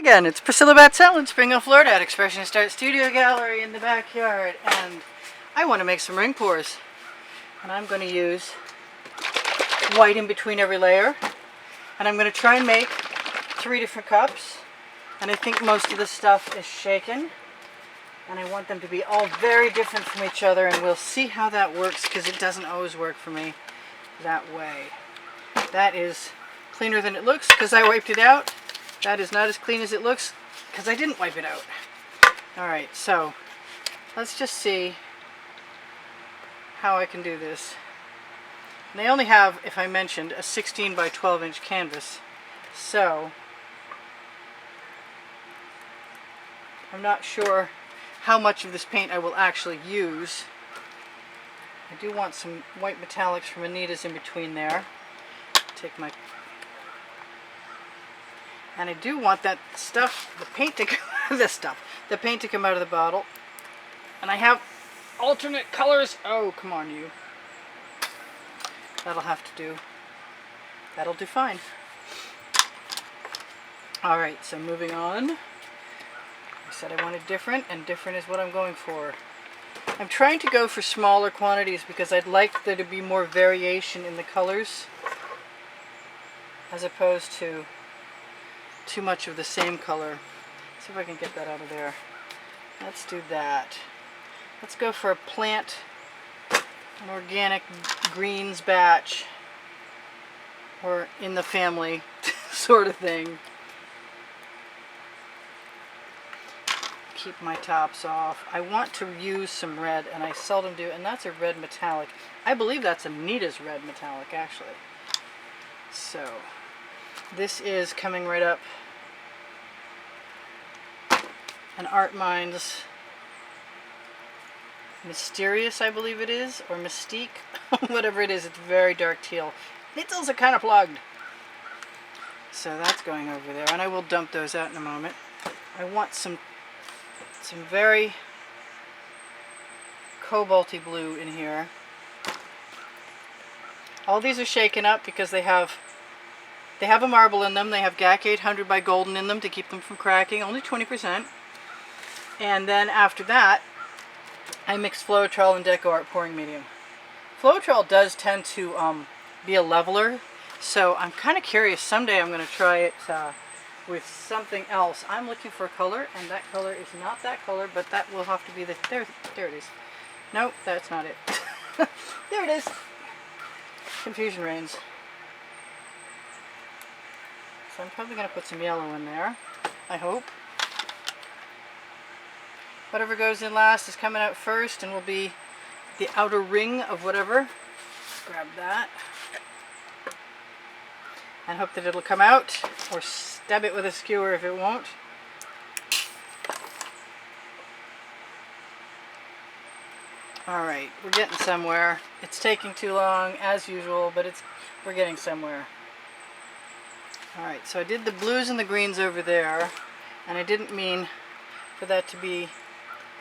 Again, it's Priscilla Batzell in Spring Hill, Florida at Expressionist Art Studio Gallery in the backyard, and I want to make some ring pours. And I'm going to use white in between every layer, and I'm going to try and make 3 different cups. And I think most of the stuff is shaken, and I want them to be all very different from each other, and we'll see how that works because it doesn't always work for me that way. That is cleaner than it looks because I wiped it out. That is not as clean as it looks because I didn't wipe it out. Alright, so let's just see how I can do this. And I only have, if I mentioned, a 16 by 12 inch canvas. So I'm not sure how much of this paint I will actually use. I do want some white metallics from Anita's in between there. Take my... And I do want that stuff, the paint to the paint to come out of the bottle. And I have alternate colors. Oh, come on, you. That'll have to do. That'll do fine. Alright, so moving on. I said I wanted different, and different is what I'm going for. I'm trying to go for smaller quantities because I'd like there to be more variation in the colors as opposed to too much of the same color. Let's see if I can get that out of there. Let's do that. Let's go for a plant, an organic greens batch, or in the family sort of thing. Keep my tops off. I want to use some red, and I seldom do, and that's a red metallic. I believe that's Anita's red metallic, actually. So this is coming right up an Art Minds Mysterious, I believe it is, or Mystique, whatever it is. It's very dark teal. It's also kind of plugged. So that's going over there, and I will dump those out in a moment. I want some very cobalty blue in here. All these are shaken up because they have a marble in them. They have GAC 800 by Golden in them to keep them from cracking, only 20%. And then after that, I mix Floetrol and Deco Art pouring medium. Floetrol does tend to be a leveler, so I'm kind of curious. Someday I'm going to try it with something else. I'm looking for a color, and that color is not that color, but that will have to be the... There it is. Nope, that's not it. There it is. Confusion reigns. So I'm probably going to put some yellow in there, I hope. Whatever goes in last is coming out first and will be the outer ring of whatever. Grab that. And hope that it'll come out, or stab it with a skewer if it won't. Alright, we're getting somewhere. It's taking too long, as usual, but we're getting somewhere. Alright, so I did the blues and the greens over there, and I didn't mean for that to be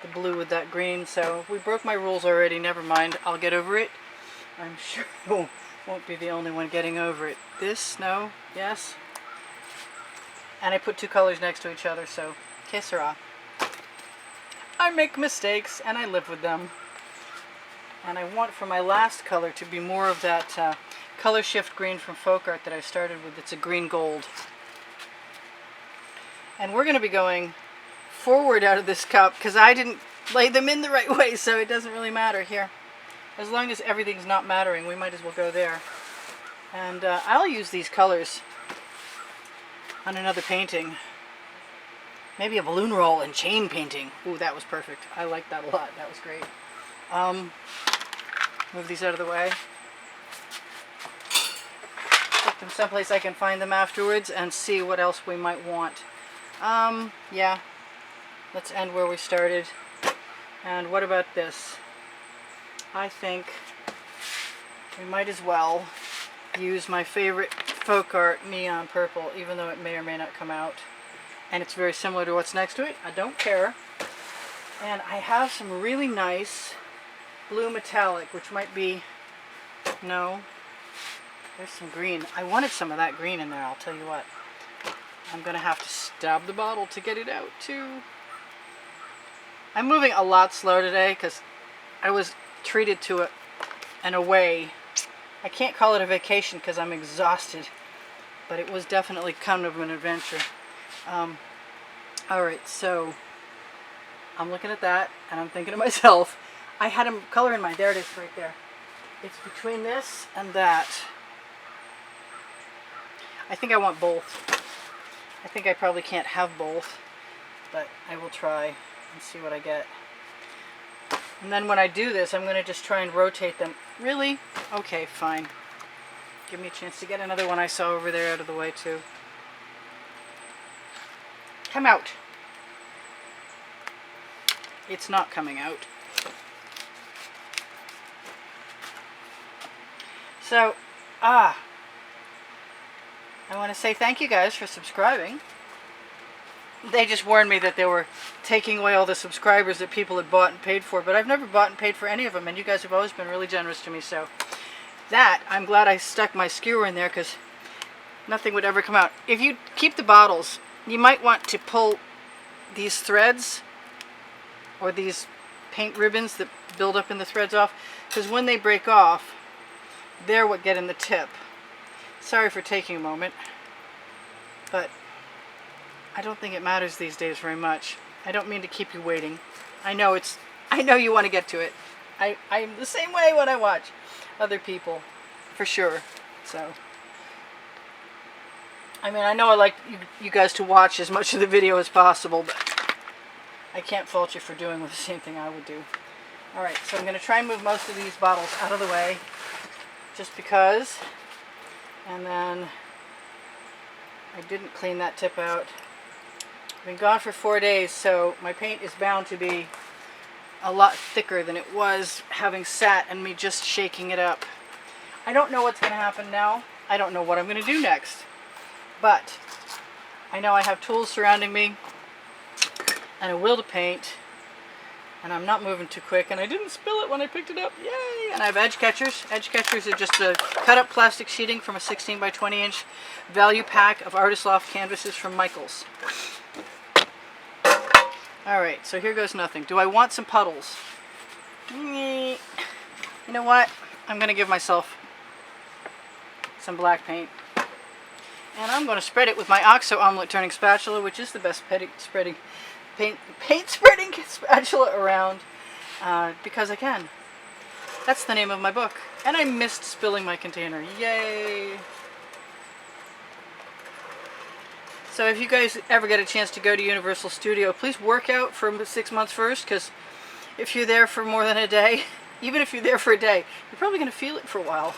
the blue with that green, so we broke my rules already. Never mind, I'll get over it. I'm sure I won't be the only one getting over it. This, no, yes. And I put 2 colors next to each other, so que sera. I make mistakes, and I live with them. And I want for my last color to be more of that color shift green from Folk Art that I started with. It's a green gold. And we're going to be going forward out of this cup because I didn't lay them in the right way, so it doesn't really matter here. As long as everything's not mattering, we might as well go there. And I'll use these colors on another painting. Maybe a balloon roll and chain painting. Ooh, that was perfect. I like that a lot. That was great. Move these out of the way. Put them someplace I can find them afterwards and see what else we might want. Yeah. Let's end where we started. And what about this? I think we might as well use my favorite Folk Art neon purple, even though it may or may not come out. And it's very similar to what's next to it. I don't care. And I have some really nice blue metallic, which might be... No. There's some green. I wanted some of that green in there, I'll tell you what. I'm going to have to stab the bottle to get it out too. I'm moving a lot slower today because I was treated to an away. I can't call it a vacation because I'm exhausted, but it was definitely kind of an adventure. Alright, so I'm looking at that and I'm thinking to myself, I had a color in mind. There it is right there. It's between this and that. I think I want both. I think I probably can't have both, but I will try and see what I get. And then when I do this, I'm going to just try and rotate them. Really? Okay, fine. Give me a chance to get another one I saw over there out of the way too. Come out. It's not coming out. So, I want to say thank you guys for subscribing. They just warned me that they were taking away all the subscribers that people had bought and paid for, but I've never bought and paid for any of them, and you guys have always been really generous to me, so that, I'm glad I stuck my skewer in there because nothing would ever come out. If you keep the bottles, you might want to pull these threads or these paint ribbons that build up in the threads off, because when they break off, they're what get in the tip. Sorry for taking a moment, but I don't think it matters these days very much. I don't mean to keep you waiting. I know you want to get to it. I'm the same way when I watch other people, for sure. So, I mean, I know I like you guys to watch as much of the video as possible, but I can't fault you for doing the same thing I would do. Alright, so I'm going to try and move most of these bottles out of the way, just because. And then I didn't clean that tip out. I've been gone for 4 days, so my paint is bound to be a lot thicker than it was having sat and me just shaking it up. I don't know what's going to happen now. I don't know what I'm going to do next. But I know I have tools surrounding me and a will to paint, and I'm not moving too quick, and I didn't spill it when I picked it up. Yay! And I have edge catchers. Edge catchers are just a cut up plastic sheeting from a 16 by 20 inch value pack of Artist Loft canvases from Michaels. Alright, so here goes nothing. Do I want some puddles? You know what? I'm going to give myself some black paint. And I'm going to spread it with my OXO omelet turning spatula, which is the best paint spreading spatula around, because I can. That's the name of my book. And I missed spilling my container. Yay! So if you guys ever get a chance to go to Universal Studio, please work out for 6 months first, because if you're there for more than a day, even if you're there for a day, you're probably going to feel it for a while.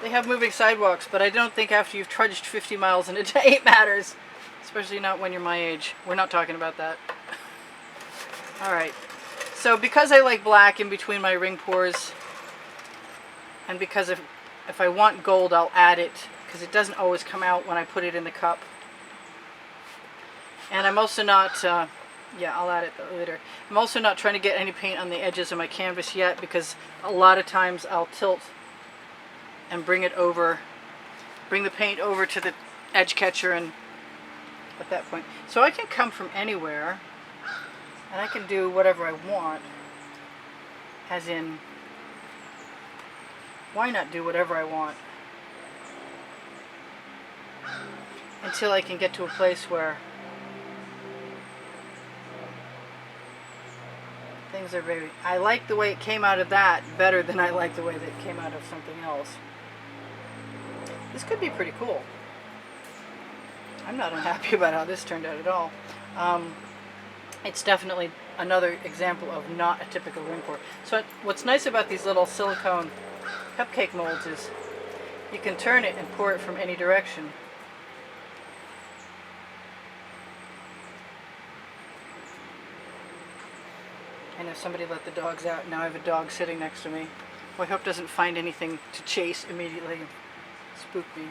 They have moving sidewalks, but I don't think after you've trudged 50 miles in a day it matters. Especially not when you're my age. We're not talking about that. Alright. So because I like black in between my ring pours, and because if I want gold, I'll add it, because it doesn't always come out when I put it in the cup. And I'm also not, yeah, I'll add it later. I'm also not trying to get any paint on the edges of my canvas yet, because a lot of times I'll tilt and bring the paint over to the edge catcher and at that point. So I can come from anywhere and I can do whatever I want, as in, why not do whatever I want until I can get to a place where things are very, I like the way it came out of that better than I like the way that it came out of something else. This could be pretty cool. I'm not unhappy about how this turned out at all. It's definitely another example of not a typical ring pour. So what's nice about these little silicone cupcake molds is you can turn it and pour it from any direction. I know somebody let the dogs out. Now I have a dog sitting next to me, who I hope doesn't find anything to chase immediately and spook me.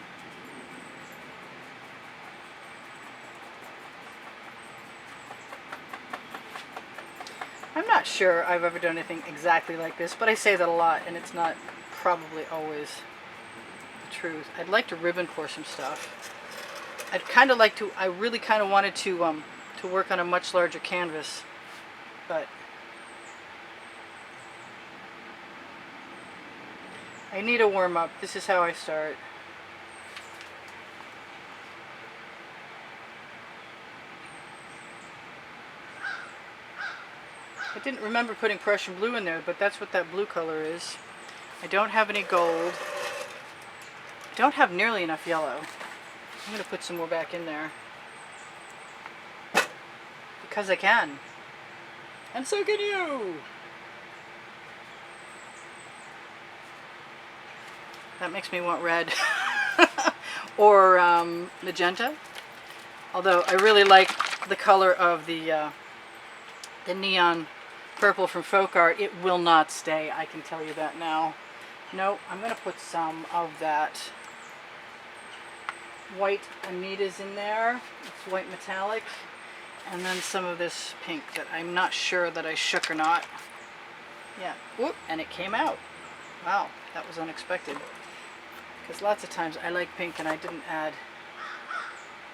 I'm not sure I've ever done anything exactly like this, but I say that a lot, and it's not probably always the truth. I'd like to ribbon pour some stuff. I'd kind of like to, I really kind of wanted to work on a much larger canvas, but I need a warm up. This is how I start. I didn't remember putting Prussian blue in there, but that's what that blue color is. I don't have any gold. I don't have nearly enough yellow. I'm going to put some more back in there. Because I can. And so can you! That makes me want red. Or magenta. Although I really like the color of the neon purple from Folk Art. It will not stay, I can tell you that now. No, I'm going to put some of that white Anita's in there. It's white metallic. And then some of this pink that I'm not sure that I shook or not. Yeah, whoop, and it came out. Wow, that was unexpected. Because lots of times I like pink and I didn't add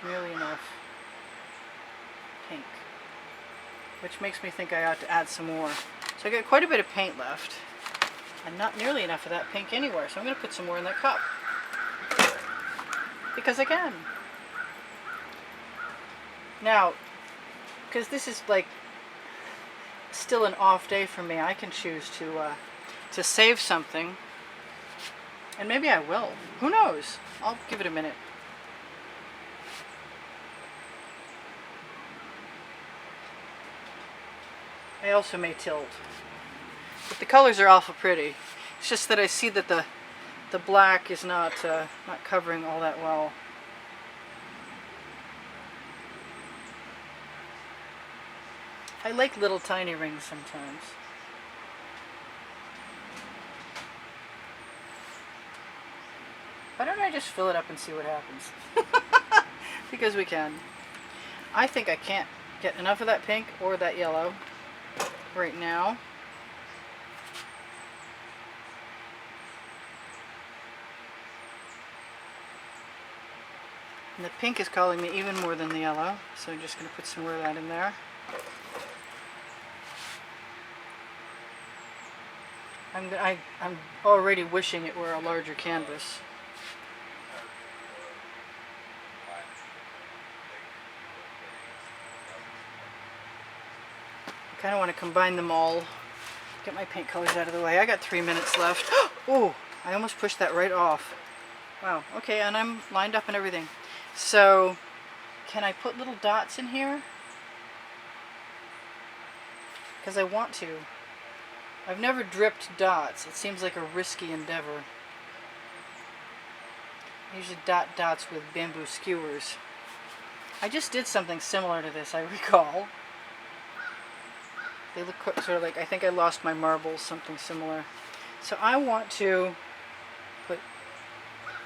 nearly enough pink. Which makes me think I ought to add some more. So I got quite a bit of paint left. And not nearly enough of that pink anywhere. So I'm going to put some more in that cup. Because I can. Now, because this is like still an off day for me, I can choose to save something. And maybe I will. Who knows? I'll give it a minute. I also may tilt. But the colors are awful pretty. It's just that I see that the black is not covering all that well. I like little tiny rings sometimes. Why don't I just fill it up and see what happens? Because we can. I think I can't get enough of that pink or that yellow right now. And the pink is calling me even more than the yellow, so I'm just going to put some more of that in there. I'm already wishing it were a larger canvas. I kind of want to combine them all. Get my paint colors out of the way. I got 3 minutes left. Oh, I almost pushed that right off. Wow, okay, and I'm lined up and everything. So, can I put little dots in here? Because I want to. I've never dripped dots. It seems like a risky endeavor. I usually dot dots with bamboo skewers. I just did something similar to this, I recall. They look sort of like, I think I lost my marbles, something similar. So I want to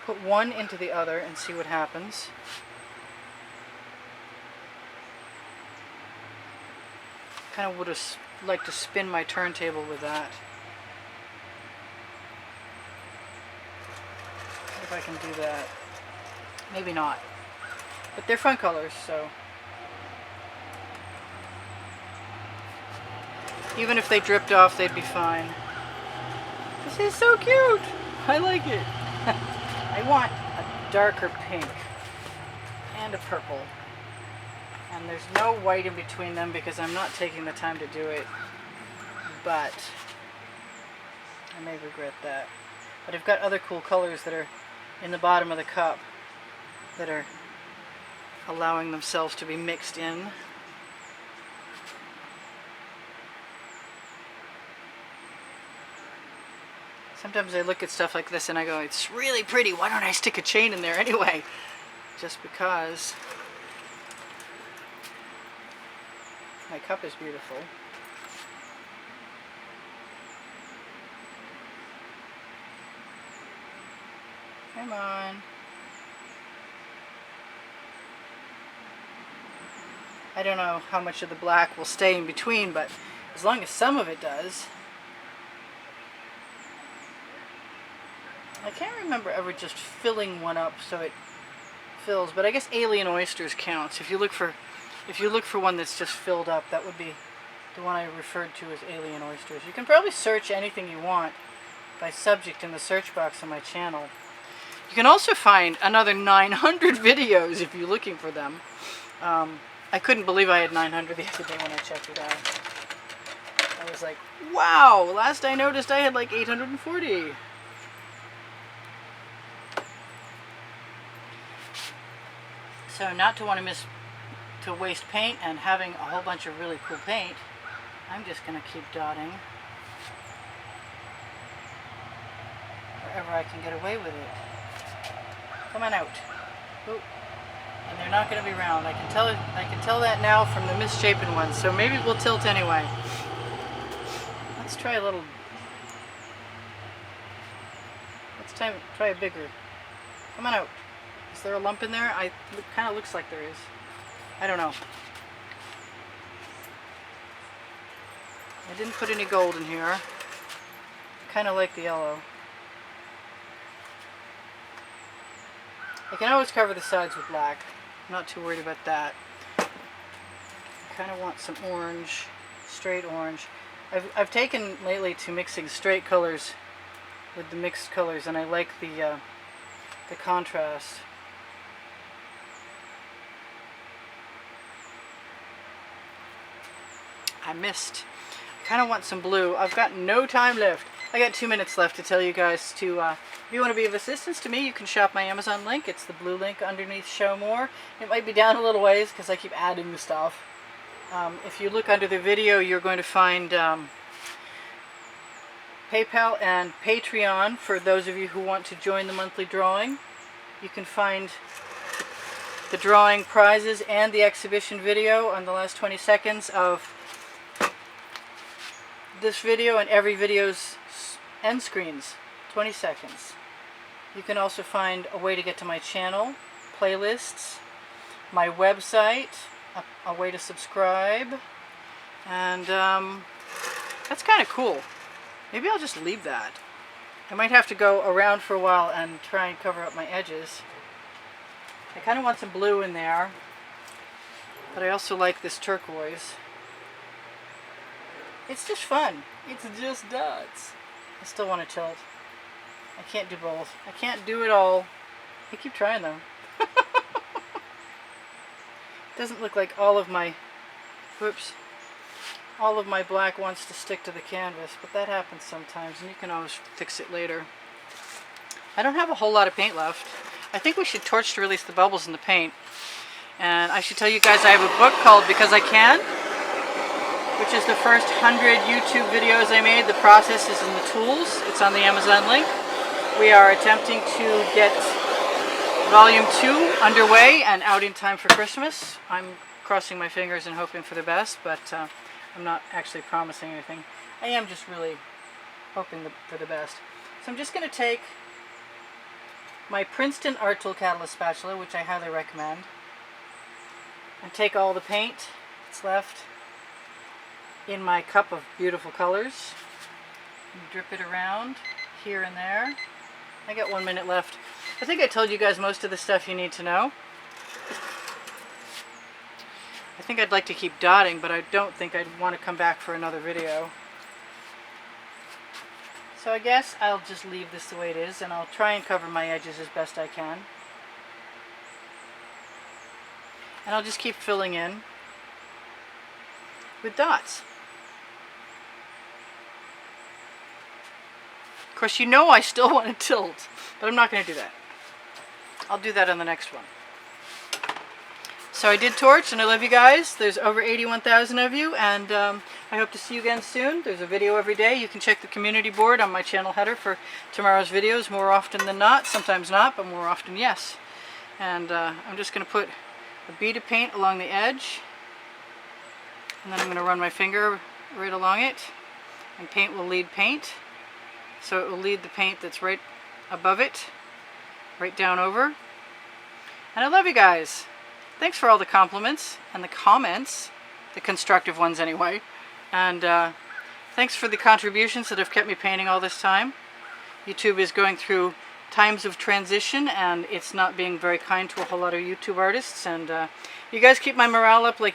put one into the other and see what happens. Kind of would have liked to spin my turntable with that. If I can do that. Maybe not. But they're fun colors, so. Even if they dripped off, they'd be fine. This is so cute! I like it. I want a darker pink and a purple. And there's no white in between them because I'm not taking the time to do it. But I may regret that. But I've got other cool colors that are in the bottom of the cup that are allowing themselves to be mixed in. Sometimes I look at stuff like this and I go, it's really pretty, why don't I stick a chain in there anyway? Just because my cup is beautiful. Come on. I don't know how much of the black will stay in between, but as long as some of it does. I can't remember ever just filling one up so it fills, but I guess alien oysters counts. If you look for one that's just filled up, that would be the one I referred to as alien oysters. You can probably search anything you want by subject in the search box on my channel. You can also find another 900 videos if you're looking for them. I couldn't believe I had 900 the other day when I checked it out. I was like, wow, last I noticed I had like 840. So not to want to waste paint and having a whole bunch of really cool paint, I'm just going to keep dotting wherever I can get away with it. Come on out. Ooh. And they're not going to be round. I can tell that now from the misshapen ones. So maybe we'll tilt anyway. Let's try a little. Let's try a bigger. Come on out. Is there a lump in there? It kind of looks like there is. I don't know. I didn't put any gold in here. I kind of like the yellow. I can always cover the sides with black. I'm not too worried about that. I kind of want some orange, straight orange. I've taken lately to mixing straight colors with the mixed colors, and I like the contrast. I missed. I kind of want some blue. I've got no time left. I got 2 minutes left to tell you guys to, if you want to be of assistance to me, you can shop my Amazon link. It's the blue link underneath Show More. It might be down a little ways because I keep adding the stuff. If you look under the video, you're going to find PayPal and Patreon for those of you who want to join the monthly drawing. You can find the drawing prizes and the exhibition video on the last 20 seconds of this video and every video's end screens, 20 seconds. You can also find a way to get to my channel, playlists, my website, a way to subscribe, and that's kind of cool. Maybe I'll just leave that. I might have to go around for a while and try and cover up my edges. I kind of want some blue in there, but I also like this turquoise. It's just fun. It's just dots. I still want to tilt. I can't do both. I can't do it all. I keep trying though. Doesn't look like all of my, all of my black wants to stick to the canvas, but that happens sometimes, and you can always fix it later. I don't have a whole lot of paint left. I think we should torch to release the bubbles in the paint. And I should tell you guys I have a book called Because I Can, which is the first 100 YouTube videos I made. The processes and the tools. It's on the Amazon link. We are attempting to get Volume 2 underway and out in time for Christmas. I'm crossing my fingers and hoping for the best, but I'm not actually promising anything. I am just really hoping for the best. So I'm just going to take my Princeton Art Tool Catalyst spatula, which I highly recommend, and take all the paint that's left in my cup of beautiful colors and drip it around here and there. I got 1 minute left. I think I told you guys most of the stuff you need to know. I think I'd like to keep dotting, but I don't think I'd want to come back for another video. So I guess I'll just leave this the way it is, and I'll try and cover my edges as best I can. And I'll just keep filling in with dots. Of course, you know I still want to tilt, but I'm not going to do that. I'll do that on the next one. So I did torch, and I love you guys. There's over 81,000 of you, and I hope to see you again soon. There's a video every day. You can check the community board on my channel header for tomorrow's videos, more often than not. Sometimes not, but more often yes. And I'm just going to put a bead of paint along the edge, and then I'm going to run my finger right along it, and paint will lead paint. So it will lead the paint that's right above it, right down over. And I love you guys. Thanks for all the compliments and the comments, the constructive ones anyway. And thanks for the contributions that have kept me painting all this time. YouTube is going through times of transition, and it's not being very kind to a whole lot of YouTube artists. And you guys keep my morale up like